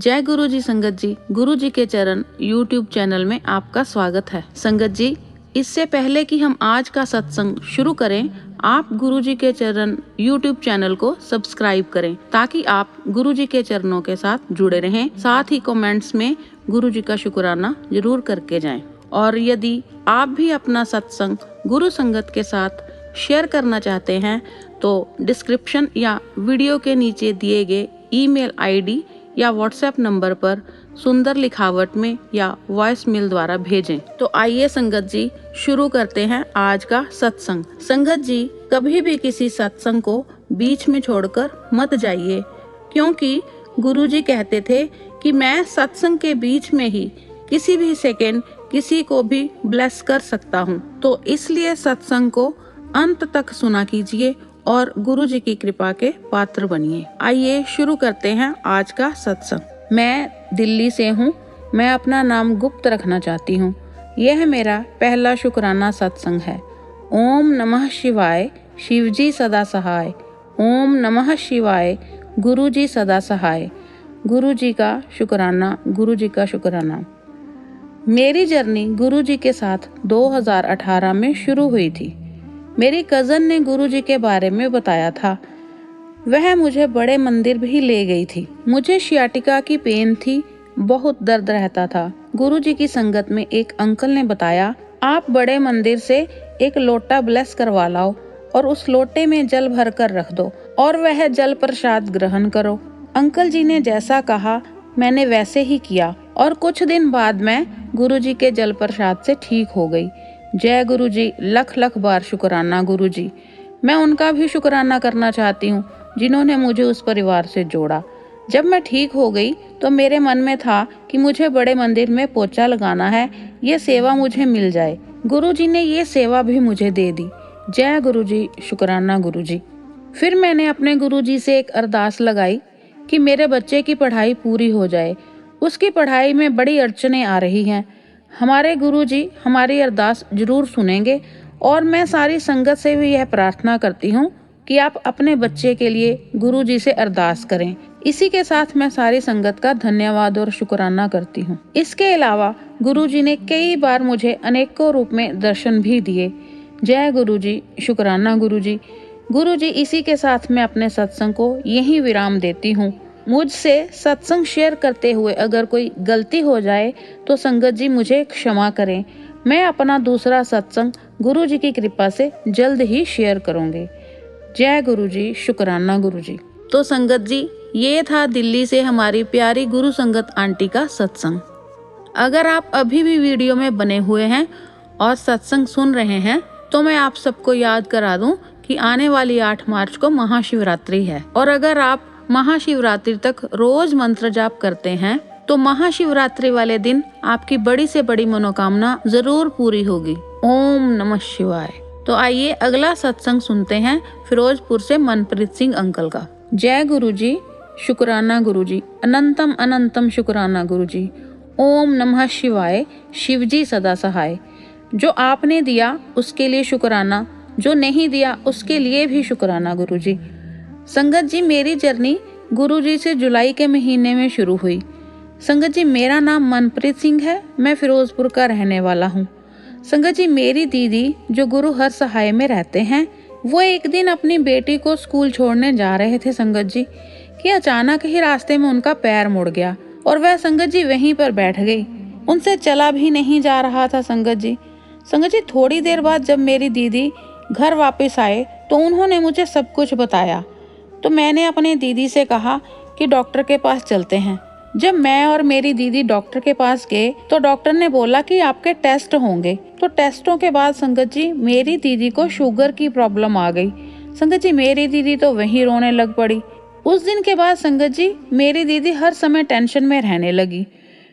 जय गुरु जी संगत जी, गुरु जी के चरण YouTube चैनल में आपका स्वागत है। संगत जी, इससे पहले कि हम आज का सत्संग शुरू करें, आप गुरु जी के चरण YouTube चैनल को सब्सक्राइब करें ताकि आप गुरु जी के चरणों के साथ जुड़े रहें। साथ ही कमेंट्स में गुरु जी का शुक्राना जरूर करके जाएं। और यदि आप भी अपना सत्संग गुरु संगत के साथ शेयर करना चाहते हैं तो डिस्क्रिप्शन या वीडियो के नीचे दिए गए ईमेल आईडी या व्हाट्सएप नंबर पर सुंदर लिखावट में या वॉइस मेल द्वारा भेजें। तो आइए संगत जी शुरू करते हैं आज का सत्संग। संगत जी, कभी भी किसी सत्संग को बीच में छोड़कर मत जाइए, क्योंकि गुरुजी कहते थे कि मैं सत्संग के बीच में ही किसी भी सेकंड किसी को भी ब्लेस कर सकता हूँ। तो इसलिए सत्संग को अंत तक सुना कीजिए और गुरु जी की कृपा के पात्र बनिए। आइए शुरू करते हैं आज का सत्संग। मैं दिल्ली से हूँ। मैं अपना नाम गुप्त रखना चाहती हूँ। यह मेरा पहला शुक्राना सत्संग है। ओम नमः शिवाय, शिवजी सदा सहाय। ओम नमः शिवाय, गुरु जी सदा सहाय। गुरु जी का शुक्राना, गुरु जी का शुक्राना। मेरी जर्नी गुरु जी के साथ 2018 में शुरू हुई थी। मेरी कज़न ने गुरुजी के बारे में बताया था। वह मुझे बड़े मंदिर भी ले गई थी। मुझे सियाटिका की पेन थी, बहुत दर्द रहता था। गुरुजी की संगत में एक अंकल ने बताया, आप बड़े मंदिर से एक लोटा ब्लेस करवा लाओ और उस लोटे में जल भर कर रख दो और वह जल प्रसाद ग्रहण करो। अंकल जी ने जैसा कहा मैंने वैसे ही किया और कुछ दिन बाद मैं गुरुजी के जल प्रसाद से ठीक हो गई। जय गुरु जी, लख लख बार शुक्राना गुरु जी। मैं उनका भी शुक्राना करना चाहती हूँ जिन्होंने मुझे उस परिवार से जोड़ा। जब मैं ठीक हो गई तो मेरे मन में था कि मुझे बड़े मंदिर में पोछा लगाना है, ये सेवा मुझे मिल जाए। गुरु जी ने ये सेवा भी मुझे दे दी। जय गुरु जी, शुक्राना गुरु जी। फिर मैंने अपने गुरु जी से एक अरदास लगाई कि मेरे बच्चे की पढ़ाई पूरी हो जाए। उसकी पढ़ाई में बड़ी अड़चनें आ रही हैं। हमारे गुरुजी हमारी अरदास जरूर सुनेंगे और मैं सारी संगत से भी यह प्रार्थना करती हूँ कि आप अपने बच्चे के लिए गुरुजी से अरदास करें। इसी के साथ मैं सारी संगत का धन्यवाद और शुक्राना करती हूँ। इसके अलावा गुरुजी ने कई बार मुझे अनेकों रूप में दर्शन भी दिए। जय गुरुजी, शुक्राना गुरुजी। गुरुजी, इसी के साथ मैं अपने सत्संग को यहीं विराम देती हूँ। मुझसे सत्संग शेयर करते हुए अगर कोई गलती हो जाए तो संगत जी मुझे क्षमा करें। मैं अपना दूसरा सत्संग गुरु जी की कृपा से जल्द ही शेयर करूंगी। जय गुरु जी, शुक्राना गुरु जी। तो संगत जी, ये था दिल्ली से हमारी प्यारी गुरु संगत आंटी का सत्संग। अगर आप अभी भी वीडियो में बने हुए हैं और सत्संग सुन रहे हैं तो मैं आप सबको याद करा दूं कि आने वाली 8 मार्च को महाशिवरात्रि है और अगर आप महाशिवरात्रि तक रोज मंत्र जाप करते हैं तो महाशिवरात्रि वाले दिन आपकी बड़ी से बड़ी मनोकामना जरूर पूरी होगी। ओम नमः शिवाय। तो आइए अगला सत्संग सुनते हैं फिरोजपुर से मनप्रीत सिंह अंकल का। जय गुरु जी, शुक्राना गुरु जी। अनंतम अनंतम शुक्राना गुरु जी। ओम नमः शिवाय, शिवजी सदा सहाय। जो आपने दिया उसके लिए शुक्राना, जो नहीं दिया उसके लिए भी शुक्राना गुरु जी। संगत जी, मेरी जर्नी गुरु जी से जुलाई के महीने में शुरू हुई। संगत जी, मेरा नाम मनप्रीत सिंह है। मैं फिरोजपुर का रहने वाला हूँ। संगत जी, मेरी दीदी जो गुरु हर सहाय में रहते हैं, वो एक दिन अपनी बेटी को स्कूल छोड़ने जा रहे थे संगत जी कि अचानक ही रास्ते में उनका पैर मुड़ गया और वह संगत जी वहीं पर बैठ गई। उनसे चला भी नहीं जा रहा था संगत जी। संगत जी, थोड़ी देर बाद जब मेरी दीदी घर वापस आए तो उन्होंने मुझे सब कुछ बताया। तो मैंने अपने दीदी से कहा कि डॉक्टर के पास चलते हैं। जब मैं और मेरी दीदी डॉक्टर के पास गए तो डॉक्टर ने बोला कि आपके टेस्ट होंगे। तो टेस्टों के बाद संगत जी मेरी दीदी को शुगर की प्रॉब्लम आ गई। संगत जी, मेरी दीदी तो वहीं रोने लग पड़ी। उस दिन के बाद संगत जी मेरी दीदी हर समय टेंशन में रहने लगी।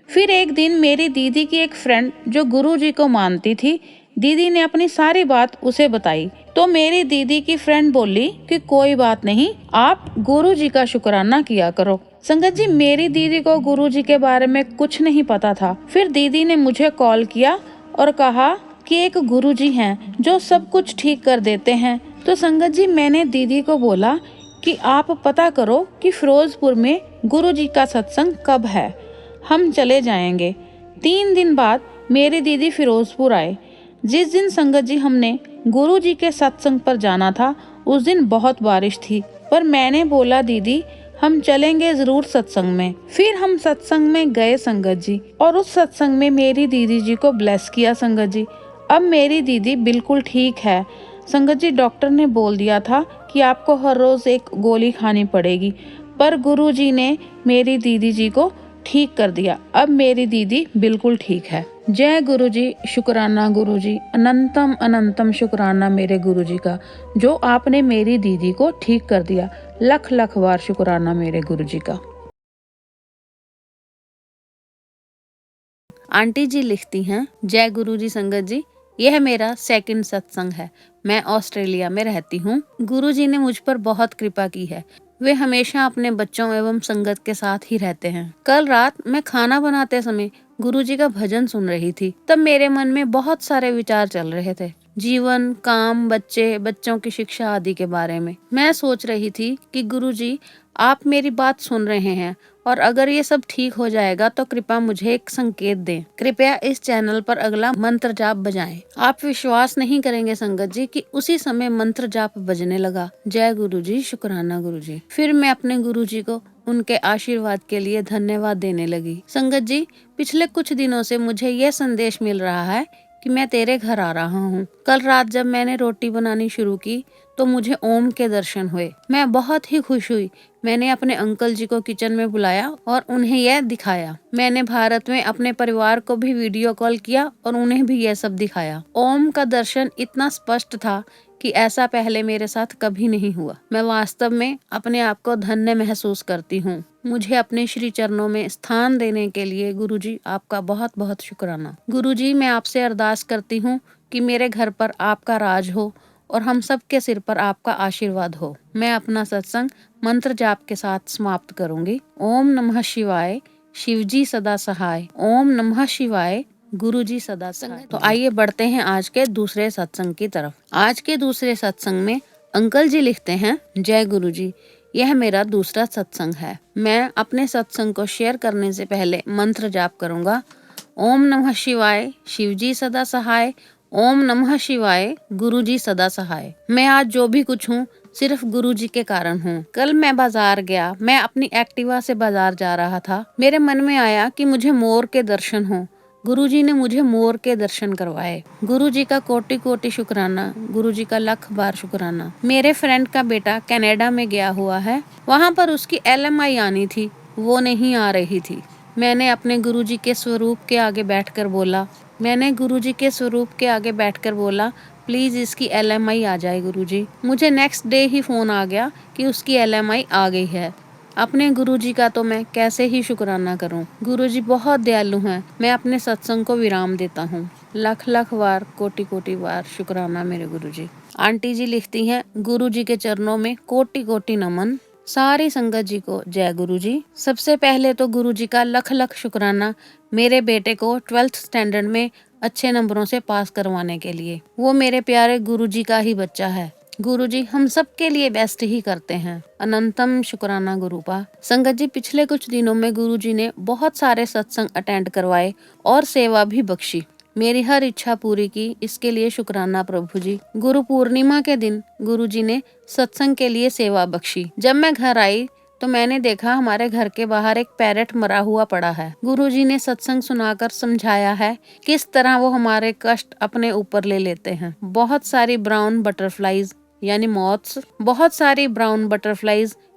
फिर एक दिन मेरी दीदी की एक फ्रेंड जो गुरु जी को मानती थी, दीदी ने अपनी सारी बात उसे बताई। तो मेरी दीदी की फ्रेंड बोली कि कोई बात नहीं, आप गुरु जी का शुक्राना किया करो। संगत जी, मेरी दीदी को गुरु जी के बारे में कुछ नहीं पता था। फिर दीदी ने मुझे कॉल किया और कहा कि एक गुरुजी हैं जो सब कुछ ठीक कर देते हैं। तो संगत जी मैंने दीदी को बोला कि आप पता करो कि फिरोजपुर में गुरुजी का सत्संग कब है, हम चले जाएंगे। 3 दिन बाद मेरी दीदी फिरोजपुर आए। जिस दिन संगत जी हमने गुरुजी के सत्संग पर जाना था उस दिन बहुत बारिश थी, पर मैंने बोला दीदी हम चलेंगे जरूर सत्संग में। फिर हम सत्संग में गए संगत जी, और उस सत्संग में मेरी दीदी जी को ब्लेस किया संगत जी। अब मेरी दीदी बिल्कुल ठीक है संगत जी। डॉक्टर ने बोल दिया था कि आपको हर रोज एक गोली खानी पड़ेगी, पर गुरुजी ने मेरी दीदी जी को ठीक कर दिया। अब मेरी दीदी बिल्कुल ठीक है। जय गुरुजी, शुक्राना गुरुजी, अनंतम अनंतम शुक्राना मेरे गुरुजी का, जो आपने मेरी दीदी को ठीक कर दिया। लख लख बार शुक्राना मेरे गुरुजी का। आंटी जी लिखती हैं, जय गुरुजी संगत जी, यह मेरा सेकंड सत्संग है। मैं ऑस्ट्रेलिया में रहती हूँ। गुरुजी ने मुझ पर बहुत कृपा की है। वे हमेशा अपने बच्चों एवं संगत के साथ ही रहते हैं। कल रात मैं खाना बनाते समय गुरुजी का भजन सुन रही थी। तब मेरे मन में बहुत सारे विचार चल रहे थे, जीवन, काम, बच्चे, बच्चों की शिक्षा आदि के बारे में। मैं सोच रही थी कि गुरुजी आप मेरी बात सुन रहे हैं, और अगर ये सब ठीक हो जाएगा तो कृपया मुझे एक संकेत दें। कृपया इस चैनल पर अगला मंत्र जाप बजाएं। आप विश्वास नहीं करेंगे संगत जी कि उसी समय मंत्र जाप बजने लगा। जय गुरुजी, शुक्राना गुरुजी। फिर मैं अपने गुरुजी को उनके आशीर्वाद के लिए धन्यवाद देने लगी। संगत जी, पिछले कुछ दिनों से मुझे यह संदेश मिल रहा है कि मैं तेरे घर आ रहा हूँ। कल रात जब मैंने रोटी बनानी शुरू की तो मुझे ओम के दर्शन हुए। मैं बहुत ही खुश हुई। मैंने अपने अंकल जी को किचन में बुलाया और उन्हें यह दिखाया। मैंने भारत में अपने परिवार को भी वीडियो कॉल किया और उन्हें भी यह सब दिखाया। ओम का दर्शन इतना स्पष्ट था कि ऐसा पहले मेरे साथ कभी नहीं हुआ। मैं वास्तव में अपने आप को धन्य महसूस करती हूँ। मुझे अपने श्री चरणों में स्थान देने के लिए गुरुजी आपका बहुत बहुत शुक्राना। गुरुजी, मैं आपसे अरदास करती हूँ कि मेरे घर पर आपका राज हो और हम सब के सिर पर आपका आशीर्वाद हो। मैं अपना सत्संग मंत्र जाप के साथ समाप्त करूंगी। ओम नमः शिवाय, शिवजी सदा सहाय। ओम नमः शिवाय, गुरुजी सदा सहाय। तो आइए बढ़ते हैं आज के दूसरे सत्संग की तरफ। आज के दूसरे सत्संग में अंकल जी लिखते हैं, जय गुरुजी, यह मेरा दूसरा सत्संग है। मैं अपने सत्संग को शेयर करने से पहले मंत्र जाप करूंगा। ओम नमः शिवाय, शिवजी सदा सहाय। ओम नमः शिवाय, गुरुजी सदा सहाय। मैं आज जो भी कुछ हूँ सिर्फ गुरुजी के कारण हूँ। कल मैं बाजार गया। मैं अपनी एक्टिवा से बाजार जा रहा था। मेरे मन में आया कि मुझे मोर के दर्शन हो। गुरुजी ने मुझे मोर के दर्शन करवाए। गुरुजी का कोटि कोटि शुक्राना। गुरुजी का लख बार शुक्राना। मेरे फ्रेंड का बेटा कनाडा में गया हुआ है। वहाँ पर उसकी LMI आनी थी, वो नहीं आ रही थी। मैंने अपने गुरुजी के स्वरूप के आगे बैठकर बोला, प्लीज इसकी LMI आ जाए गुरुजी। मुझे नेक्स्ट डे ही फोन आ गया कि उसकी LMI आ गई है। अपने गुरुजी का तो मैं कैसे ही शुक्राना करूं। गुरुजी बहुत दयालु हैं। मैं अपने सत्संग को विराम देता हूं। लख लख बार, कोटि कोटि बार शुक्राना मेरे गुरुजी। आंटी जी लिखती हैं, गुरुजी के चरणों में कोटि कोटि नमन। सारी संगत जी को जय गुरुजी। सबसे पहले तो गुरुजी का लख लख शुक्राना मेरे बेटे को 12th स्टैंडर्ड में अच्छे नंबरों से पास करवाने के लिए। वो मेरे प्यारे गुरुजी का ही बच्चा है। गुरुजी हम सब के लिए बेस्ट ही करते हैं। अनंतम शुक्राना गुरुपा। संगत जी, पिछले कुछ दिनों में गुरुजी ने बहुत सारे सत्संग अटेंड करवाए और सेवा भी बख्शी। मेरी हर इच्छा पूरी की, इसके लिए शुक्राना प्रभु जी। गुरु पूर्णिमा के दिन गुरुजी ने सत्संग के लिए सेवा बख्शी। जब मैं घर आई तो मैंने देखा हमारे घर के बाहर एक पैरेट मरा हुआ पड़ा है। गुरुजी ने सत्संग सुनाकर समझाया है किस तरह वो हमारे कष्ट अपने ऊपर ले लेते हैं। बहुत सारी ब्राउन बटरफ्लाईज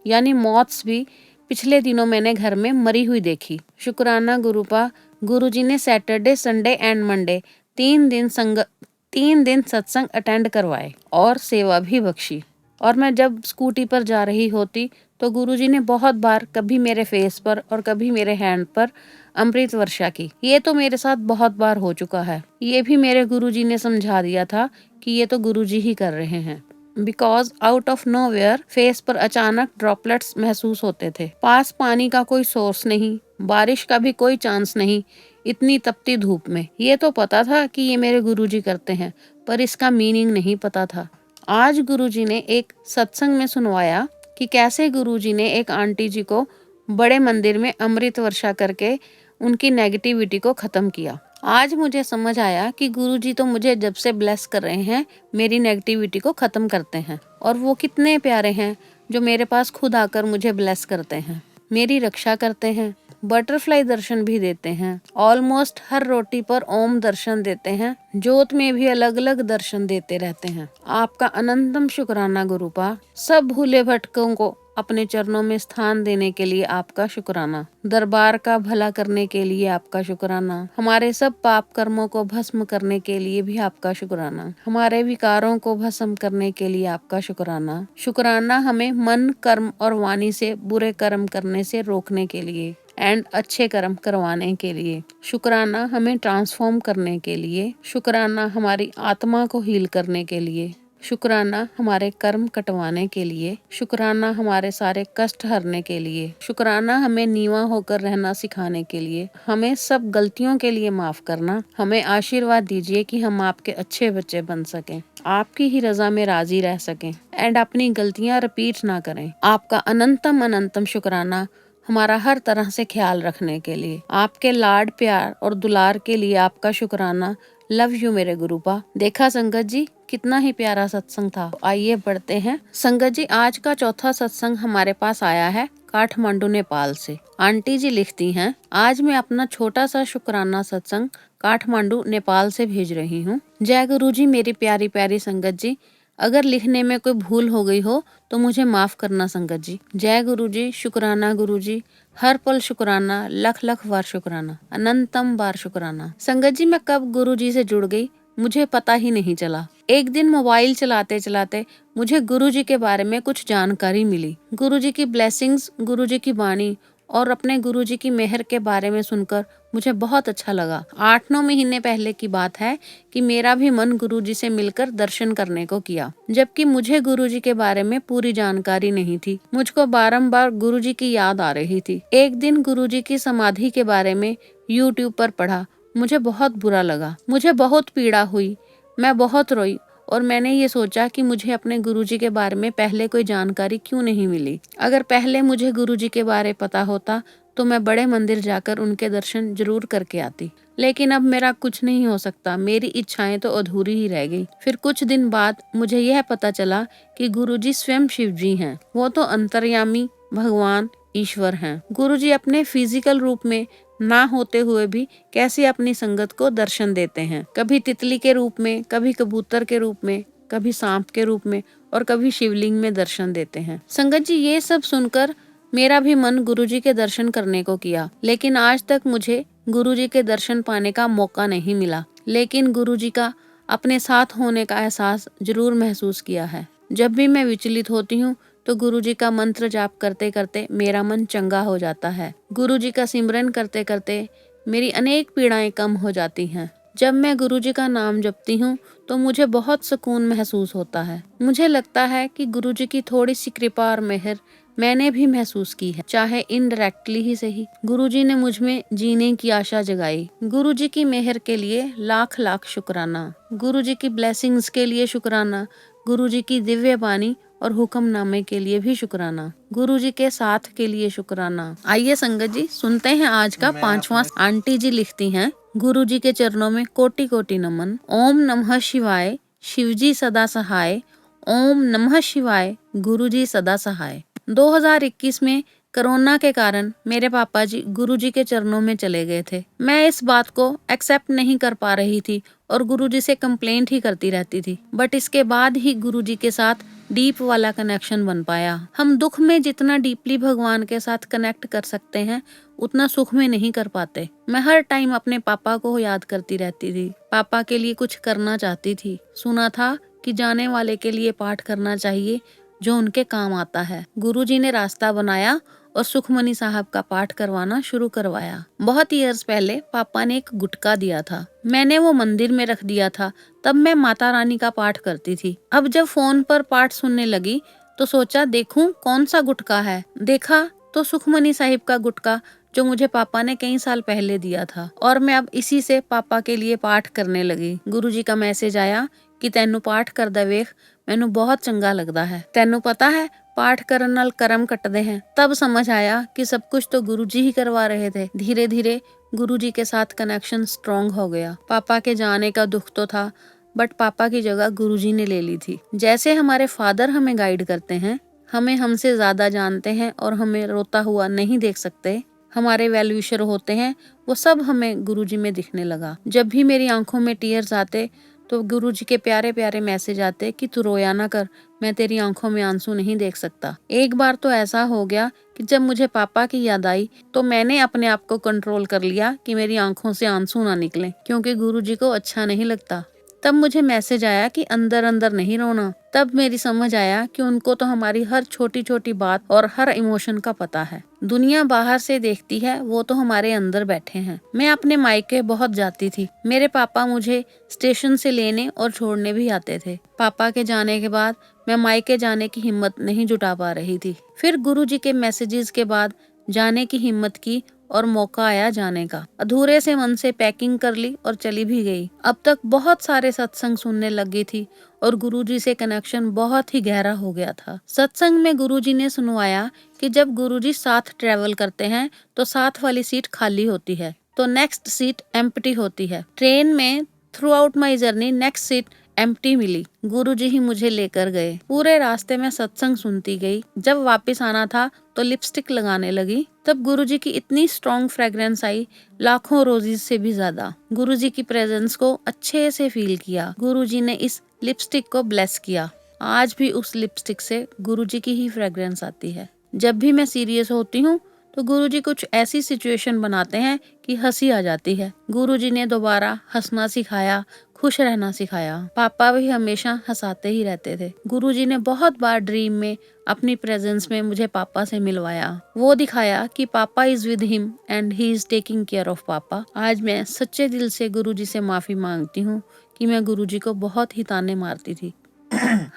यानी मॉथ्स भी पिछले दिनों मैंने घर में मरी हुई देखी। शुक्राना गुरुपा। गुरुजी ने सैटरडे, संडे एंड मंडे 3 दिन सत्संग अटेंड करवाए और सेवा भी बख्शी। और मैं जब स्कूटी पर जा रही होती तो गुरुजी ने बहुत बार कभी मेरे फेस पर और कभी मेरे हैंड पर अमृत वर्षा की। ये तो मेरे साथ बहुत बार हो चुका है। ये भी मेरे गुरुजी ने समझा दिया था कि ये तो गुरुजी ही कर रहे हैं। Because out of nowhere face पर अचानक ड्रॉपलेट्स महसूस होते थे। पास पानी का कोई सोर्स नहीं, बारिश का भी कोई चांस नहीं, इतनी तपती धूप में। ये तो पता था कि ये मेरे गुरुजी करते हैं, पर इसका मीनिंग नहीं पता था। आज गुरुजी ने एक सत्संग में सुनवाया कि कैसे गुरुजी ने एक आंटी जी को बड़े मंदिर में अमृत वर्षा करके उनकी नेगेटिविटी को खत्म किया। आज मुझे समझ आया कि गुरुजी तो मुझे जब से ब्लेस कर रहे हैं मेरी नेगेटिविटी को खत्म करते हैं, और वो कितने प्यारे हैं जो मेरे पास खुद आकर मुझे ब्लेस करते हैं, मेरी रक्षा करते हैं, बटरफ्लाई दर्शन भी देते हैं, ऑलमोस्ट हर रोटी पर ओम दर्शन देते हैं, ज्योत में भी अलग अलग दर्शन देते रहते हैं। आपका अनंतम शुक्राना गुरुपा। सब भूले भटकों को अपने चरणों में स्थान देने के लिए आपका शुक्राना, दरबार का भला करने के लिए आपका शुक्राना, हमारे सब पाप कर्मों को भस्म करने के लिए भी आपका शुक्राना, हमारे विकारों को भस्म करने के लिए आपका शुक्राना। शुक्राना हमें मन, कर्म और वाणी से बुरे कर्म करने से रोकने के लिए एंड अच्छे कर्म करवाने के लिए। शुक्राना हमें ट्रांसफॉर्म करने के लिए। शुक्राना हमारी आत्मा को हील करने के लिए। शुक्राना हमारे कर्म कटवाने के लिए। शुक्राना हमारे सारे कष्ट हरने के लिए। शुक्राना हमें नीवा होकर रहना सिखाने के लिए। हमें सब गलतियों के लिए माफ करना। हमें आशीर्वाद दीजिए कि हम आपके अच्छे बच्चे बन सकें, आपकी ही रजा में राजी रह सकें एंड अपनी गलतियां रिपीट ना करें। आपका अनंतम अनंतम शुक्राना हमारा हर तरह से ख्याल रखने के लिए। आपके लाड प्यार और दुलार के लिए आपका शुक्राना। लव यू मेरे गुरुपा। देखा संगत जी, कितना ही प्यारा सत्संग था। आइए बढ़ते हैं। संगत जी, आज का चौथा सत्संग हमारे पास आया है काठमांडू नेपाल से। आंटी जी लिखती हैं, आज मैं अपना छोटा सा शुक्राना सत्संग काठमांडू नेपाल से भेज रही हूँ। जय गुरु जी। मेरी प्यारी प्यारी संगत जी, अगर लिखने में कोई भूल हो गई हो तो मुझे माफ करना संगत जी। जय गुरु जी। शुक्राना गुरु जी, हर पल शुक्राना, लख लख बार शुक्राना, अनंतम बार शुक्राना। संगत जी, मैं कब गुरु जी से जुड़ गई मुझे पता ही नहीं चला। एक दिन मोबाइल चलाते चलाते मुझे गुरु जी के बारे में कुछ जानकारी मिली। गुरु जी की ब्लेसिंग्स, गुरु जी की वाणी और अपने गुरु जी की मेहर के बारे में सुनकर मुझे बहुत अच्छा लगा। 8-9 महीने पहले की बात है कि मेरा भी मन गुरु जी से मिलकर दर्शन करने को किया, जबकि मुझे गुरु जी के बारे में पूरी जानकारी नहीं थी। मुझको बारंबार गुरु जी की याद आ रही थी। एक दिन गुरु जी की समाधि के बारे में YouTube पर पढ़ा। मुझे बहुत बुरा लगा, मुझे बहुत पीड़ा हुई, मैं बहुत रोई और मैंने ये सोचा कि मुझे अपने गुरुजी के बारे में पहले कोई जानकारी क्यों नहीं मिली। अगर पहले मुझे गुरुजी के बारे पता होता तो मैं बड़े मंदिर जाकर उनके दर्शन जरूर करके आती, लेकिन अब मेरा कुछ नहीं हो सकता। मेरी इच्छाएं तो अधूरी ही रह गई। फिर कुछ दिन बाद मुझे यह पता चला कि गुरुजी स्वयं शिव जी हैं। वो तो अंतर्यामी भगवान ईश्वर हैं। गुरुजी अपने फिजिकल रूप में ना होते हुए भी कैसे अपनी संगत को दर्शन देते हैं। कभी तितली के रूप में, कभी कबूतर के रूप में, कभी सांप के रूप में और कभी शिवलिंग में दर्शन देते हैं। संगत जी, ये सब सुनकर मेरा भी मन गुरुजी के दर्शन करने को किया, लेकिन आज तक मुझे गुरुजी के दर्शन पाने का मौका नहीं मिला। लेकिन गुरुजी का अपने साथ होने का एहसास जरूर महसूस किया है। जब भी मैं विचलित होती हूँ तो गुरुजी का मंत्र जाप करते करते मेरा मन चंगा हो जाता है। गुरुजी का सिमरन करते करते मेरी अनेक पीड़ाएं कम हो जाती हैं। जब मैं गुरुजी का नाम जपती हूँ तो मुझे बहुत सुकून महसूस होता है। मुझे लगता है कि गुरुजी की थोड़ी सी कृपा और मेहर मैंने भी महसूस की है, चाहे इनडायरेक्टली ही सही। गुरुजी ने मुझ में जीने की आशा जगाई। गुरुजी की मेहर के लिए लाख लाख शुक्राना। गुरुजी की ब्लेसिंग्स के लिए शुक्राना। गुरुजी की दिव्य वाणी और हुक्मनामे के लिए भी शुक्राना। गुरुजी के साथ के लिए शुक्राना। आइए संगत जी, सुनते हैं आज का 5वां। आंटी जी लिखती हैं, गुरुजी के चरणों में कोटि कोटि नमन। ओम नमः शिवाय, शिवजी सदा सहाय। ओम नमः शिवाय, गुरुजी सदा सहाय। 2021 में कोरोना के कारण मेरे पापा जी गुरुजी के चरणों में चले गए थे। मैं इस बात को एक्सेप्ट नहीं कर पा रही थी और गुरुजी से कंप्लेंट ही करती रहती थी। बट इसके बाद ही गुरुजी के साथ डीप वाला कनेक्शन बन पाया। हम दुख में जितना डीपली भगवान के साथ कनेक्ट कर सकते हैं उतना सुख में नहीं कर पाते। मैं हर टाइम अपने पापा को याद करती रहती थी, पापा के लिए कुछ करना चाहती थी। सुना था कि जाने वाले के लिए पाठ करना चाहिए जो उनके काम आता है। गुरुजी ने रास्ता बनाया और सुखमनी साहब का पाठ करवाना शुरू करवाया। बहुत ईयर्स पहले पापा ने एक गुटका दिया था, मैंने वो मंदिर में रख दिया था। तब मैं माता रानी का पाठ करती थी। अब जब फोन पर पाठ सुनने लगी तो सोचा देखूं कौन सा गुटका है। देखा तो सुखमनी साहिब का गुटका जो मुझे पापा ने कई साल पहले दिया था, और मैं अब इसी से पापा के लिए पाठ करने लगी। गुरुजी का मैसेज आया कि तैनू पाठ कर दे वेख, मैनू बहुत चंगा लगदा है। तैनू पता है पाठ करन नाल कर्म कटदे हैं। तब समझ आया कि सब कुछ तो गुरुजी ही करवा रहे थे। धीरे धीरे गुरुजी के साथ कनेक्शन स्ट्रॉन्ग हो गया। पापा के जाने का दुख तो था, बट पापा की जगह गुरुजी ने ले ली थी। जैसे हमारे फादर हमें गाइड करते हैं, हमें हमसे ज्यादा जानते हैं और हमें रोता हुआ नहीं देख सकते, हमारे वेल विशर होते हैं, वो सब हमें गुरुजी में दिखने लगा। जब भी मेरी आंखों में टीयर्स आते तो गुरुजी के प्यारे प्यारे मैसेज आते कि तू रोया ना कर, मैं तेरी आंखों में आंसू नहीं देख सकता। एक बार तो ऐसा हो गया कि जब मुझे पापा की याद आई तो मैंने अपने आप को कंट्रोल कर लिया कि मेरी आंखों से आंसू ना निकले, क्योंकि गुरुजी को अच्छा नहीं लगता। तब मुझे मैसेज आया कि अंदर अंदर नहीं रोना। तब मेरी समझ आया कि उनको तो हमारी हर छोटी छोटी बात और हर इमोशन का पता है। दुनिया बाहर से देखती है, वो तो हमारे अंदर बैठे हैं। मैं अपने मायके बहुत जाती थी। मेरे पापा मुझे स्टेशन से लेने और छोड़ने भी आते थे। पापा के जाने के बाद मैं मायके जाने की हिम्मत नहीं जुटा पा रही थी। फिर गुरुजी के मैसेजेस के बाद जाने की हिम्मत की और मौका आया जाने का। अधूरे से मन से पैकिंग कर ली और चली भी गई। अब तक बहुत सारे सत्संग सुनने लगी थी और गुरुजी से कनेक्शन बहुत ही गहरा हो गया था। सत्संग में गुरुजी ने सुनवाया कि जब गुरुजी साथ ट्रेवल करते हैं तो साथ वाली सीट खाली होती है तो नेक्स्ट सीट एम्प्टी होती है। ट्रेन में throughout my journey next seat empty मिली। गुरुजी ही मुझे लेकर गए। पूरे रास्ते में सत्संग सुनती गई। जब वापस आना था तो लिपस्टिक लगाने लगी। तब गुरुजी की इतनी स्ट्रॉन्ग फ्रेग्रेंस आई, लाखों रोजीज से भी ज्यादा। गुरुजी की प्रेजेंस को अच्छे से फील किया। गुरुजी ने इस लिपस्टिक को ब्लेस किया। आज भी उस लिपस्टिक से गुरुजी की ही फ्रेग्रेंस आती है। जब भी मैं सीरियस होती हूँ तो गुरुजी कुछ ऐसी सिचुएशन बनाते हैं कि हंसी आ जाती है। गुरुजी ने दोबारा हंसना सिखाया, खुश रहना सिखाया। पापा भी हमेशा हंसाते ही रहते थे। गुरुजी ने बहुत बार ड्रीम में अपनी प्रेजेंस में मुझे पापा से मिलवाया। वो दिखाया कि पापा is with him and he is taking care of पापा। आज मैं सच्चे दिल से गुरुजी से माफी मांगती हूँ कि मैं गुरुजी को बहुत ही ताने मारती थी।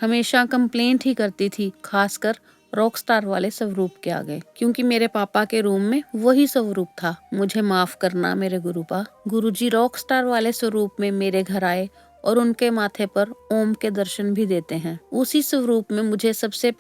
हमेशा कंप्लेंट ही करती थी, खासकर रॉक स्टार वाले स्वरूप के आगे, क्योंकि मेरे पापा के रूम में वही स्वरूप था। मुझे माफ करना मेरे गुरुपा। गुरुजी रॉक स्टार वाले स्वरूप में मेरे घर आए और उनके माथे पर ओम के दर्शन भी देते हैं। उसी स्वरूप में मुझे सबसे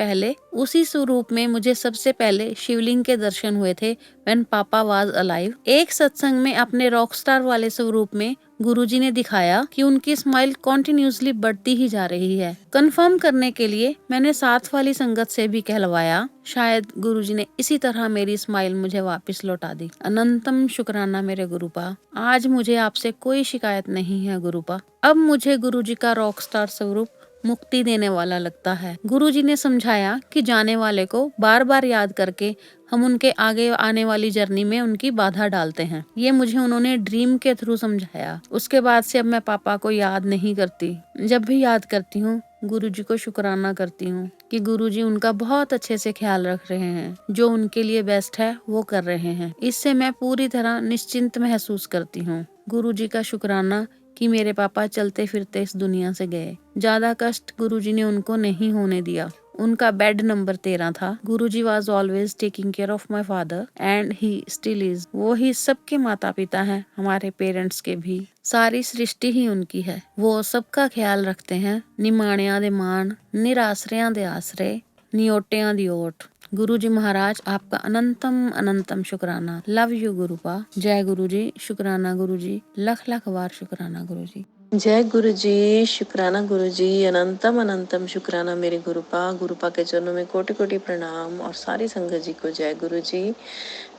पहले शिवलिंग के दर्शन हुए थे व्हेन पापा वाज अलाइव। एक सत्संग में अपने रॉक स्टार वाले स्वरूप में गुरुजी ने दिखाया कि उनकी स्माइल कॉन्टिन्यूसली बढ़ती ही जा रही है। कंफर्म करने के लिए मैंने साथ वाली संगत से भी कहलवाया। शायद गुरुजी ने इसी तरह मेरी स्माइल मुझे वापस लौटा दी। अनंतम शुक्राना मेरे गुरुपा। आज मुझे आपसे कोई शिकायत नहीं है गुरुपा। अब मुझे गुरुजी का रॉक स्टार स्वरूप मुक्ति देने वाला लगता है। गुरुजी ने समझाया कि जाने वाले को बार बार याद करके हम उनके आगे आने वाली जर्नी में उनकी बाधा डालते हैं। ये मुझे उन्होंने ड्रीम के थ्रू समझाया। उसके बाद से अब मैं पापा को याद नहीं करती। जब भी याद करती हूँ गुरुजी को शुक्राना करती हूँ कि गुरुजी उनका बहुत अच्छे से ख्याल रख रहे हैं। जो उनके लिए बेस्ट है वो कर रहे हैं। इससे मैं पूरी तरह निश्चिंत महसूस करती हूँ। गुरुजी का शुक्राना कि मेरे पापा चलते फिरते इस दुनिया से गए। ज्यादा कष्ट गुरुजी ने उनको नहीं होने दिया। उनका बेड नंबर 13 था। Guruji was always taking care of my father and he still is. वो ही सबके माता पिता हैं, हमारे पेरेंट्स के भी। सारी सृष्टि ही उनकी है। वो सबका ख्याल रखते हैं। निमाणिया दे मान, निराश्रया दे आसरे, नियोटिया दी ओट। गुरु जी महाराज आपका अनंतम अनंतम शुक्राना। Love you गुरुपा। जय गुरु जी। शुक्राना गुरु जी। लख लख बार शुक्राना गुरु जी। जय गुरु जी। शुक्राना गुरु जी। अनंतम अनंतम शुक्राना मेरे गुरुपा के चरणों में कोटि कोटि प्रणाम। और सारी संगत जी को जय गुरु जी।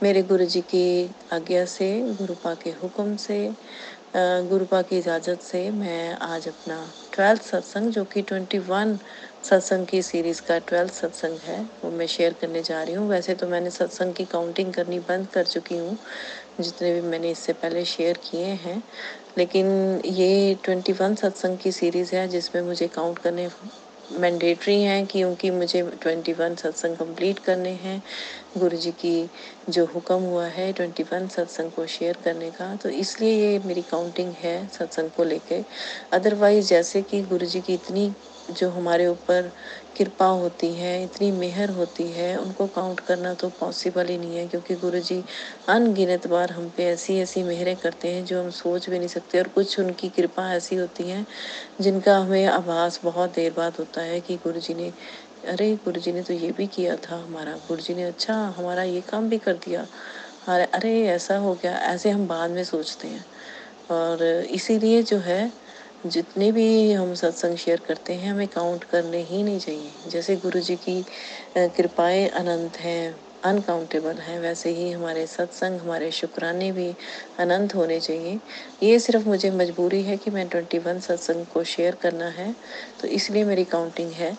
मेरे गुरु जी की आज्ञा से, गुरुपा के हुक्म से, गुरुपा की इजाज़त से मैं आज अपना 12th सत्संग, जो कि 21 सत्संग की सीरीज़ का 12th सत्संग है, वो मैं शेयर करने जा रही हूँ। वैसे तो मैंने सत्संग की काउंटिंग करनी बंद कर चुकी हूँ, जितने भी मैंने इससे पहले शेयर किए हैं, लेकिन ये 21 सत्संग की सीरीज़ है जिसमें मुझे काउंट करने मैंडेटरी हैं, क्योंकि मुझे 21 सत्संग कंप्लीट करने हैं। गुरु जी की जो हुक्म हुआ है 21 सत्संग को शेयर करने का, तो इसलिए ये मेरी काउंटिंग है सत्संग को लेके। अदरवाइज जैसे कि गुरु जी की इतनी जो हमारे ऊपर कृपा होती है, इतनी मेहर होती है, उनको काउंट करना तो पॉसिबल ही नहीं है, क्योंकि गुरु जी अनगिनत बार हम पे ऐसी ऐसी मेहरें करते हैं जो हम सोच भी नहीं सकते। और कुछ उनकी कृपा ऐसी होती है जिनका हमें आभास बहुत देर बाद होता है कि गुरु जी ने अरे गुरुजी ने तो ये भी किया था हमारा, गुरुजी ने अच्छा हमारा ये काम भी कर दिया, अरे अरे ऐसा हो गया, ऐसे हम बाद में सोचते हैं। और इसीलिए जो है जितने भी हम सत्संग शेयर करते हैं हमें काउंट करने ही नहीं चाहिए। जैसे गुरुजी की कृपाएं अनंत हैं, अनकाउंटेबल हैं, वैसे ही हमारे सत्संग, हमारे शुक्राने भी अनंत होने चाहिए। ये सिर्फ मुझे मजबूरी है कि मैं 21 सत्संग को शेयर करना है, तो इसलिए मेरी काउंटिंग है,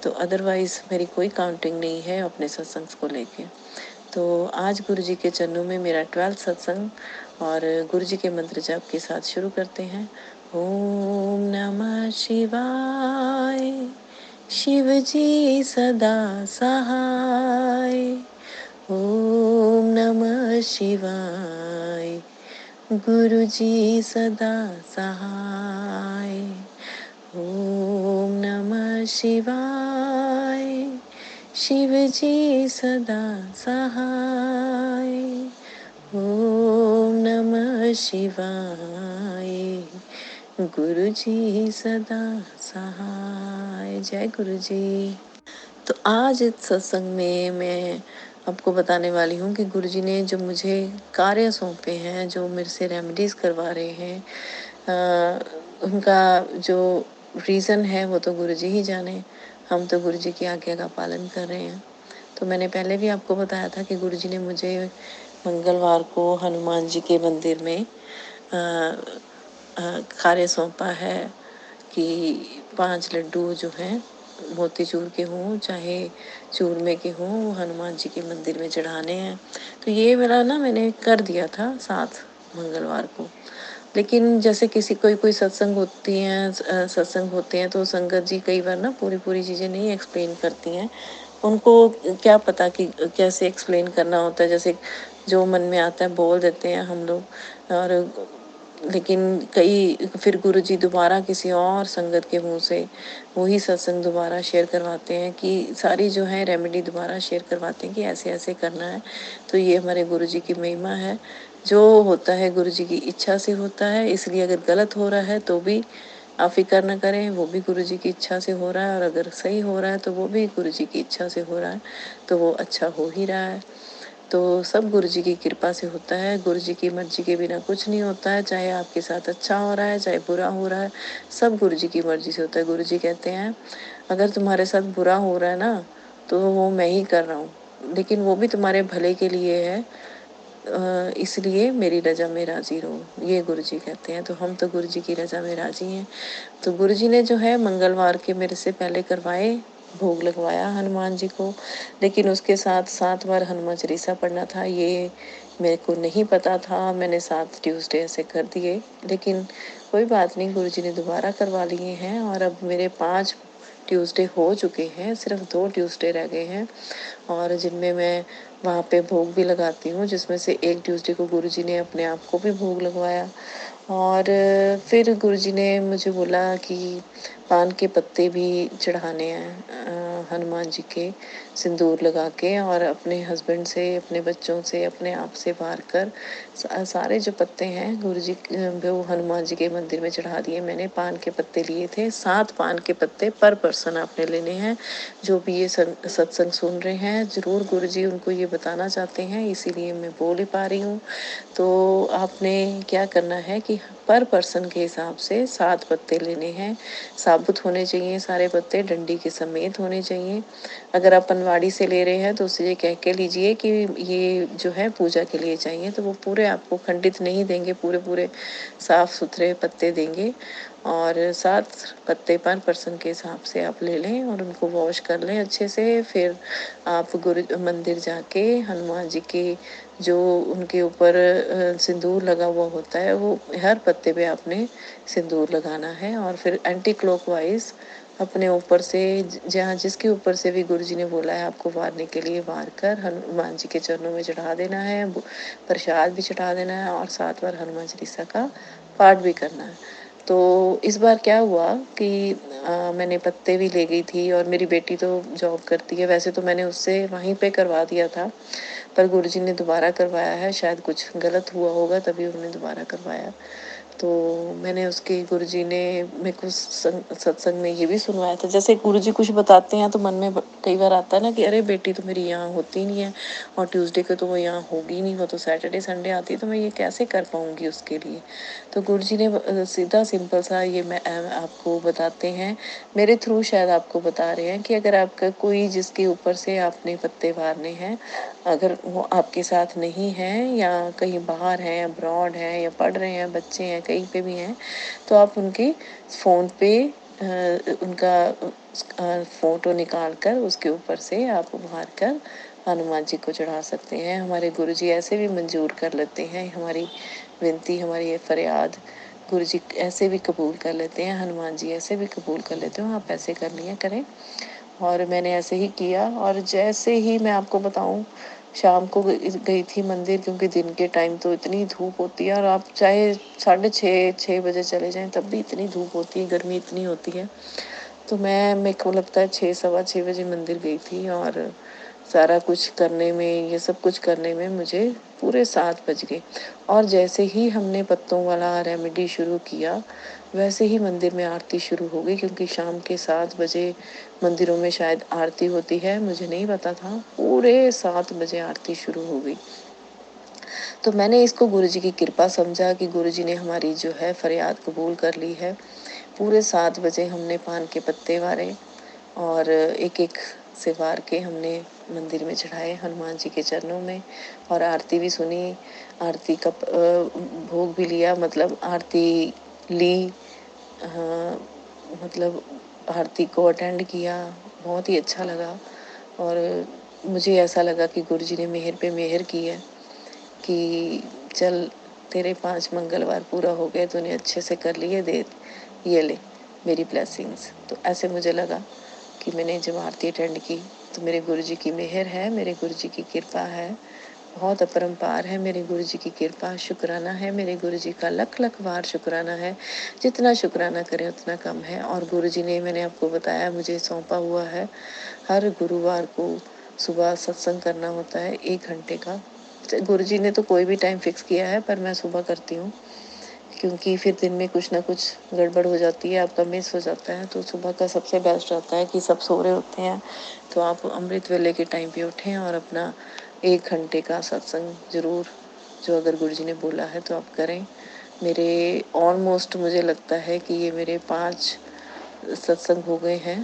तो अदरवाइज मेरी कोई काउंटिंग नहीं है अपने सत्संग को लेके। तो आज गुरु जी के चरणों में मेरा 12th सत्संग, और गुरु जी के मंत्र जाप के साथ शुरू करते हैं। ओम नमः शिवाय, शिव जी सदा सहाय। ओम नमः शिवाय, गुरु जी सदा सहाय। ओम नमः शिवाय, शिव जी सदा सहाय। ओम नमः शिवाय, गुरु जी सदा सहाय। जय गुरु जी। तो आज इस सत्संग में मैं आपको बताने वाली हूँ कि गुरुजी ने जो मुझे कार्य सौंपे हैं, जो मेरे से रेमेडीज करवा रहे हैं, उनका जो रीज़न है वो तो गुरुजी ही जाने। हम तो गुरुजी की आज्ञा का पालन कर रहे हैं। तो मैंने पहले भी आपको बताया था कि गुरुजी ने मुझे मंगलवार को हनुमान जी के मंदिर में कार्य सौंपा है कि 5 लड्डू जो हैं मोतीचूर के हों चाहे चूरमे के हों, वो हनुमान जी के मंदिर में चढ़ाने हैं। तो ये मेरा ना मैंने कर दिया था 7 मंगलवार को। लेकिन जैसे किसी कोई सत्संग होती हैं, सत्संग होते हैं, तो संगत जी कई बार ना पूरी पूरी चीज़ें नहीं एक्सप्लेन करती हैं। उनको क्या पता कि कैसे एक्सप्लेन करना होता है। जैसे जो मन में आता है बोल देते हैं हम लोग, और लेकिन कई फिर गुरुजी दोबारा किसी और संगत के मुंह से वही सत्संग दोबारा शेयर करवाते हैं, कि सारी जो है रेमेडी दोबारा शेयर करवाते हैं कि ऐसे ऐसे करना है। तो ये हमारे गुरुजी की महिमा है। जो होता है गुरुजी की इच्छा से होता है, इसलिए अगर गलत हो रहा है तो भी आप फिक्र न करें, वो भी गुरुजी की इच्छा से हो रहा है, और अगर सही हो रहा है तो वो भी गुरुजी की इच्छा से हो रहा है, तो वो अच्छा हो ही रहा है। तो सब गुरुजी की कृपा से होता है। गुरुजी की मर्जी के बिना कुछ नहीं होता है, चाहे आपके साथ अच्छा हो रहा है चाहे बुरा हो रहा है, सब गुरुजी की मर्जी से होता है। गुरुजी कहते हैं अगर तुम्हारे साथ बुरा हो रहा है ना, तो वो मैं ही कर रहा हूँ, लेकिन वो भी तुम्हारे भले के लिए है, इसलिए मेरी रजा में राजी रहो, ये गुरुजी कहते हैं। तो हम तो गुरुजी की रजा में राजी हैं। तो गुरुजी ने जो है मंगलवार के मेरे से पहले करवाए, भोग लगवाया हनुमान जी को, लेकिन उसके साथ 7 बार हनुमान चालीसा पढ़ना था, ये मेरे को नहीं पता था। मैंने 7 ट्यूसडे ऐसे कर दिए, लेकिन कोई बात नहीं, गुरुजी ने दोबारा करवा लिए हैं, और अब मेरे 5 ट्यूसडे हो चुके हैं, सिर्फ 2 ट्यूसडे रह गए हैं, और जिनमें मैं वहाँ पे भोग भी लगाती हूँ, जिसमें से एक ट्यूसडे को गुरुजी ने अपने आप को भी भोग लगवाया। और फिर गुरुजी ने मुझे बोला कि पान के पत्ते भी चढ़ाने हैं हनुमान जी के, सिंदूर लगा के, और अपने हस्बैंड से, अपने बच्चों से, अपने आप से वार कर सारे जो पत्ते हैं गुरुजी वो हनुमान जी के मंदिर में चढ़ा दिए। मैंने पान के पत्ते लिए थे, 7 पान के पत्ते पर पर्सन आपने लेने हैं। जो भी ये सत्संग सुन रहे हैं, जरूर गुरुजी उनको ये बताना चाहते हैं, इसीलिए मैं बोल ही पा रही हूँ। तो आपने क्या करना है कि पर पर्सन के हिसाब से 7 पत्ते लेने हैं। साबुत होने चाहिए सारे पत्ते, डंडी के समेत होने चाहिए। अगर आप पनवाड़ी से ले रहे हैं तो उससे ये कह के लीजिए कि ये जो है पूजा के लिए चाहिए, तो वो पूरे आपको खंडित नहीं देंगे, पूरे पूरे साफ सुथरे पत्ते देंगे। और 7 पत्ते पर पर्सन के हिसाब से आप ले लें, और उनको वॉश कर लें अच्छे से। फिर आप गुरु मंदिर जाके हनुमान जी के जो उनके ऊपर सिंदूर लगा हुआ होता है, वो हर पत्ते पे आपने सिंदूर लगाना है, और फिर एंटी क्लॉकवाइज अपने ऊपर से, जहाँ जिसके ऊपर से भी गुरुजी ने बोला है आपको वारने के लिए, वार कर हनुमान जी के चरणों में चढ़ा देना है, प्रसाद भी चढ़ा देना है, और 7 बार हनुमान चालीसा का पाठ भी करना है। तो इस बार क्या हुआ कि मैंने पत्ते भी ले गई थी, और मेरी बेटी तो जॉब करती है, वैसे तो मैंने उससे वहीं पे करवा दिया था, पर गुरुजी ने दोबारा करवाया है, शायद कुछ गलत हुआ होगा तभी उन्होंने दोबारा करवाया। तो मैंने उसके गुरुजी ने मेरे को सत्संग में ये भी सुनवाया था। जैसे गुरुजी कुछ बताते हैं तो मन में कई बार आता है ना कि अरे बेटी तो मेरी यहाँ होती नहीं है, और ट्यूसडे को तो वो यहाँ होगी नहीं, वो तो सैटरडे संडे आती है, तो मैं ये कैसे कर पाऊंगी उसके लिए। तो गुरुजी ने सीधा सिंपल सा ये मैं आपको बताते हैं, मेरे थ्रू शायद आपको बता रहे हैं कि अगर आपका कोई जिसके ऊपर से आपने पत्ते वारने हैं, अगर वो आपके साथ नहीं है या कहीं बाहर हैं, अब्रॉड हैं या पढ़ रहे हैं, बच्चे हैं, कहीं पे भी हैं, तो आप उनकी फ़ोन पे उनका फ़ोटो निकाल कर उसके ऊपर से आप उभार कर हनुमान जी को चढ़ा सकते हैं। हमारे गुरुजी ऐसे भी मंजूर कर लेते हैं हमारी विनती, हमारी ये फरियाद गुरुजी ऐसे भी कबूल कर लेते हैं, हनुमान जी ऐसे भी कबूल कर लेते हो। आप ऐसे कर लिया करें। और मैंने ऐसे ही किया, और जैसे ही मैं आपको बताऊं, शाम को गई थी मंदिर, क्योंकि दिन के टाइम तो इतनी धूप होती है, और आप चाहे 6:30 6 बजे चले जाएं तब भी इतनी धूप होती है, गर्मी इतनी होती है। तो मैं मेरे को लगता है 6 सवा 6 बजे मंदिर गई थी, और सारा कुछ करने में, ये सब कुछ करने में मुझे पूरे 7 बज गए। और जैसे ही हमने पत्तों वाला रेमेडी शुरू किया, वैसे ही मंदिर में आरती शुरू हो गई, क्योंकि शाम के 7 बजे मंदिरों में शायद आरती होती है, मुझे नहीं पता था। पूरे 7 बजे आरती शुरू हो गई। तो मैंने इसको गुरुजी की कृपा समझा कि गुरुजी ने हमारी जो है फरियाद कबूल कर ली है। पूरे 7 बजे हमने पान के पत्ते वारे, और एक एक से वार के हमने मंदिर में चढ़ाए हनुमान जी के चरणों में, और आरती भी सुनी। आरती का भोग भी लिया, मतलब आरती ली। हाँ, मतलब आरती को अटेंड किया। बहुत ही अच्छा लगा, और मुझे ऐसा लगा कि गुरुजी ने मेहर पे मेहर की है कि चल तेरे 5 मंगलवार पूरा हो गए, तूने अच्छे से कर लिए, दे ये ले मेरी ब्लेसिंग्स। तो ऐसे मुझे लगा कि मैंने जब आरती अटेंड की तो मेरे गुरुजी की मेहर है, मेरे गुरुजी की कृपा है, बहुत अपरंपार है मेरे गुरुजी की कृपा। शुक्राना है मेरे गुरुजी का, लख लख बार शुक्राना है। जितना शुक्राना करें उतना कम है। और गुरुजी ने, मैंने आपको बताया, मुझे सौंपा हुआ है हर गुरुवार को सुबह सत्संग करना होता है 1 घंटे का। गुरुजी ने तो कोई भी टाइम फिक्स किया है, पर मैं सुबह करती हूँ, क्योंकि फिर दिन में कुछ ना कुछ गड़बड़ हो जाती है, आपका मिस हो जाता है। तो सुबह का सबसे बेस्ट रहता है कि सब सो रहे होते हैं, तो आप अमृत वेले के टाइम पे उठें और अपना 1 घंटे का सत्संग जरूर, जो अगर गुरुजी ने बोला है तो आप करें। मेरे ऑलमोस्ट मुझे लगता है कि ये मेरे 5 सत्संग हो गए हैं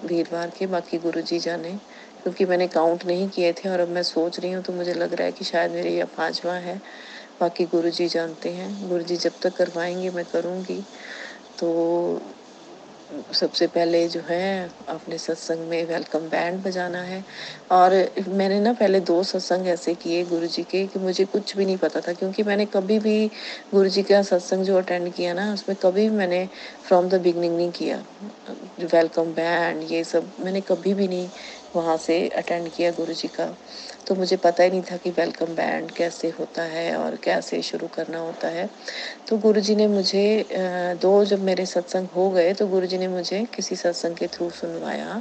वीरवार के, बाकी गुरुजी जाने, क्योंकि मैंने काउंट नहीं किए थे, और अब मैं सोच रही हूँ तो मुझे लग रहा है कि शायद मेरे यह 5वां है। बाकी गुरुजी जानते हैं, गुरुजी जब तक करवाएंगे मैं करूँगी। तो सबसे पहले जो है अपने सत्संग में वेलकम बैंड बजाना है। और मैंने ना पहले 2 सत्संग ऐसे किए गुरुजी के कि मुझे कुछ भी नहीं पता था, क्योंकि मैंने कभी भी गुरुजी का सत्संग जो अटेंड किया ना, उसमें कभी भी मैंने फ्रॉम द बिगनिंग नहीं किया। वेलकम बैंड ये सब मैंने कभी भी नहीं वहाँ से अटेंड किया गुरुजी का। तो मुझे पता ही नहीं था कि वेलकम बैंड कैसे होता है और कैसे शुरू करना होता है। तो गुरुजी ने मुझे 2 जब मेरे सत्संग हो गए, तो गुरुजी ने मुझे किसी सत्संग के थ्रू सुनवाया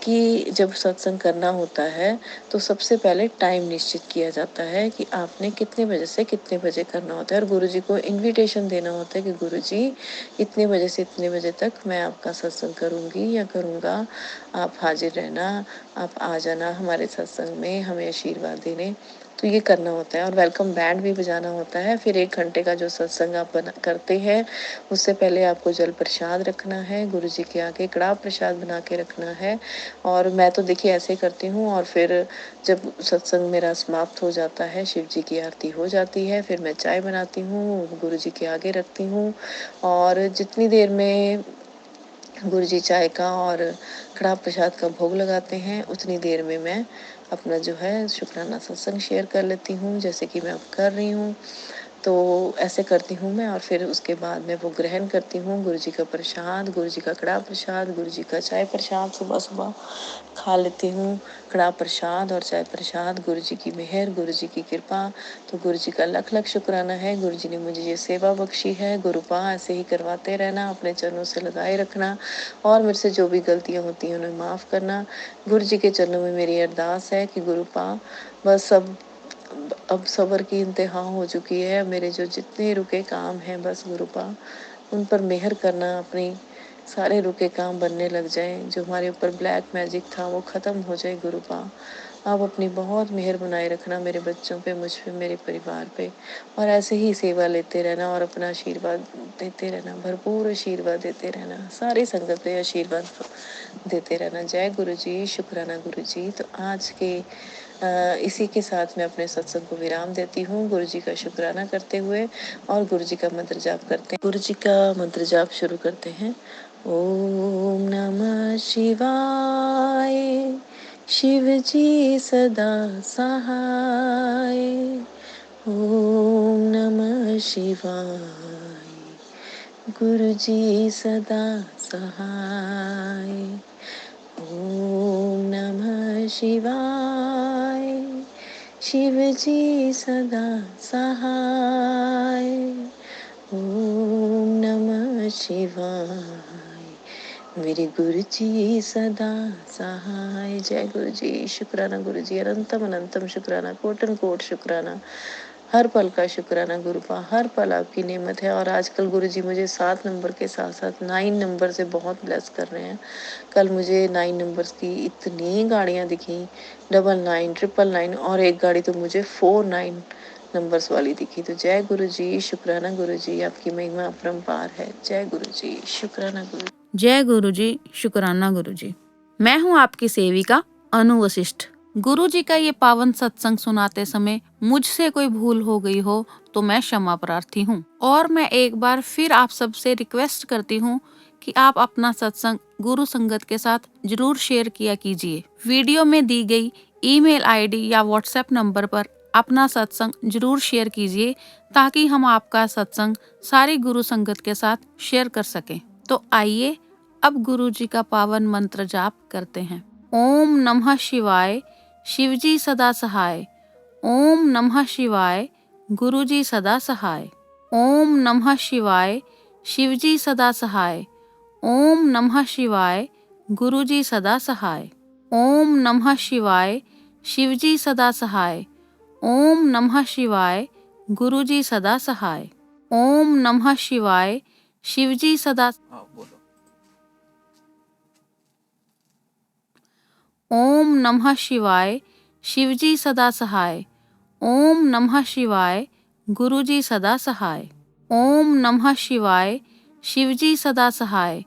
कि जब सत्संग करना होता है तो सबसे पहले टाइम निश्चित किया जाता है कि आपने कितने बजे से कितने बजे करना होता है, और गुरुजी को इनविटेशन देना होता है कि गुरुजी इतने बजे से इतने बजे तक मैं आपका सत्संग करूँगी या करूँगा, आप हाजिर रहना, आप आ जाना हमारे सत्संग में हमें आशीर्वाद देने। तो ये करना होता है, और वेलकम बैंड भी बजाना होता है। फिर 1 घंटे का जो सत्संग आप करते हैं, उससे पहले आपको जल प्रसाद रखना है, गुरुजी के आगे कड़ाह प्रसाद बना के रखना है। और मैं तो देखिए ऐसे करती हूँ, और फिर जब सत्संग मेरा समाप्त हो जाता है, शिव जी की आरती हो जाती है, फिर मैं चाय बनाती हूँ, गुरुजी के आगे रखती हूँ, और जितनी देर में गुरुजी चाय का और कड़ाह प्रसाद का भोग लगाते हैं, उतनी देर में मैं अपना जो है शुक्राना सत्संग शेयर कर लेती हूँ, जैसे कि मैं अब कर रही हूँ। तो ऐसे करती हूँ मैं, और फिर उसके बाद मैं वो ग्रहण करती हूँ, गुरुजी का प्रसाद, गुरुजी का कड़ाह प्रसाद, गुरुजी का चाय प्रसाद सुबह सुबह खा लेती हूँ। कड़ाह प्रसाद और चाय प्रसाद, गुरुजी की मेहर, गुरुजी की कृपा। तो गुरुजी का लख लख शुक्राना है, गुरुजी ने मुझे ये सेवा बख्शी है। गुरुपा ऐसे ही करवाते रहना, अपने चरणों से लगाए रखना, और मेरे से जो भी गलतियाँ होती हैं उन्हें माफ़ करना। गुरुजी के चरणों में मेरी अरदास है कि गुरुपा बस सब अब सब्र की इंतहा हो चुकी है। मेरे जो जितने रुके काम हैं बस गुरुपा उन पर मेहर करना, अपनी सारे रुके काम बनने लग जाएं। जो हमारे ऊपर ब्लैक मैजिक था वो खत्म हो जाए गुरुपा। आप अपनी बहुत मेहर बनाए रखना मेरे बच्चों पे, मुझ पे, मेरे परिवार पे, और ऐसे ही सेवा लेते रहना और अपना आशीर्वाद देते रहना, भरपूर आशीर्वाद देते रहना, सारी संगत पे आशीर्वाद देते रहना। जय गुरु जी, शुक्राना गुरु जी। तो आज के इसी के साथ मैं अपने सत्संग को विराम देती हूँ, गुरु जी का शुक्राना करते हुए, और गुरु जी का मंत्र जाप करते हैं। गुरु जी का मंत्र जाप शुरू करते हैं। ओम नमः शिवाय, शिव जी सदा सहाय। ओम नमः शिवाय, गुरु जी सदा सहाय। ओम नमः शिवाय, शिव जी सदा सहाय। ओम नमः शिवाय, मेरे गुरु जी सदा सहाय। जय गुरु जी, शुक्राना गुरु जी, अनंतम अनंतम शुक्राना, कोटन कोट शुक्राना, हर पल का शुक्राना गुरुपा, हर पल आपकी नेमत है। और आजकल गुरु जी मुझे 7 नंबर के साथ साथ 9 नंबर से बहुत ब्लेस कर रहे हैं। कल मुझे 9 नंबर्स की इतनी गाड़ियां दिखी, 99, 999, और एक गाड़ी तो मुझे 49 नंबर्स वाली दिखी। तो जय गुरु जी, शुक्राना गुरु जी, आपकी महिमा अपरंपार है। जय गुरु जी, शुक्राना गुरु। जय गुरु जी, शुक्राना गुरु जी। मैं हूँ आपकी सेविका अनु वशिष्ठ। गुरु जी का ये पावन सत्संग सुनाते समय मुझसे कोई भूल हो गई हो तो मैं क्षमा प्रार्थी हूँ। और मैं एक बार फिर आप सबसे रिक्वेस्ट करती हूँ कि आप अपना सत्संग गुरु संगत के साथ जरूर शेयर किया कीजिए। वीडियो में दी गई ईमेल आईडी या व्हाट्सएप नंबर पर अपना सत्संग जरूर शेयर कीजिए ताकि हम आपका सत्संग सारी गुरु संगत के साथ शेयर कर सकें। तो आइए अब गुरु जी का पावन मंत्र जाप करते हैं। ओम नमः शिवाय, शिवजी सदा सहाय। ओम नमः शिवाय, गुरुजी सदा सहाय। ओम नमः शिवाय, शिवजी सदा सहाय। ओम नमः शिवाय, गुरुजी सदा सहाय। ओम नमः शिवाय, शिवजी सदा सहाय। ओम नमः शिवाय, गुरुजी सदा सहाय। ओम नमः शिवाय, शिवजी सदा। ओम नमः शिवाय, शिवजी सदा सहाय। ओम नमः शिवाय, गुरुजी सदा सहाय। ओम नमः शिवाय, शिवजी सदा सहाय।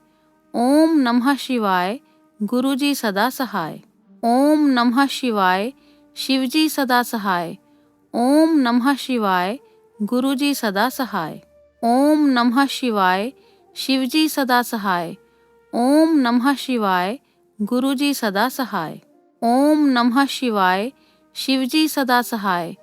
ओम नमः शिवाय, गुरुजी सदा सहाय। ओम नमः शिवाय, शिवजी सदा सहाय। ओम नमः शिवाय, गुरुजी सदा सहाय। ओम नमः शिवाय, शिवजी सदा सहाय। ओम नमः शिवाय, गुरुजी सदा सहाय। ओम नमः शिवाय, शिवजी सदा सहाय।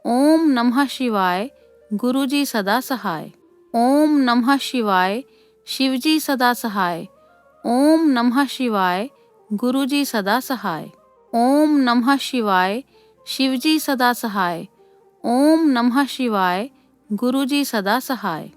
ओम नमः शिवाय, गुरुजी सदा सहाय। ओम नमः शिवाय, शिवजी सदा सहाय। ओम नमः शिवाय, गुरुजी सदा सहाय। ओम नमः शिवाय, शिवजी सदा सहाय। ओम नमः शिवाय, गुरुजी सदा सहाय।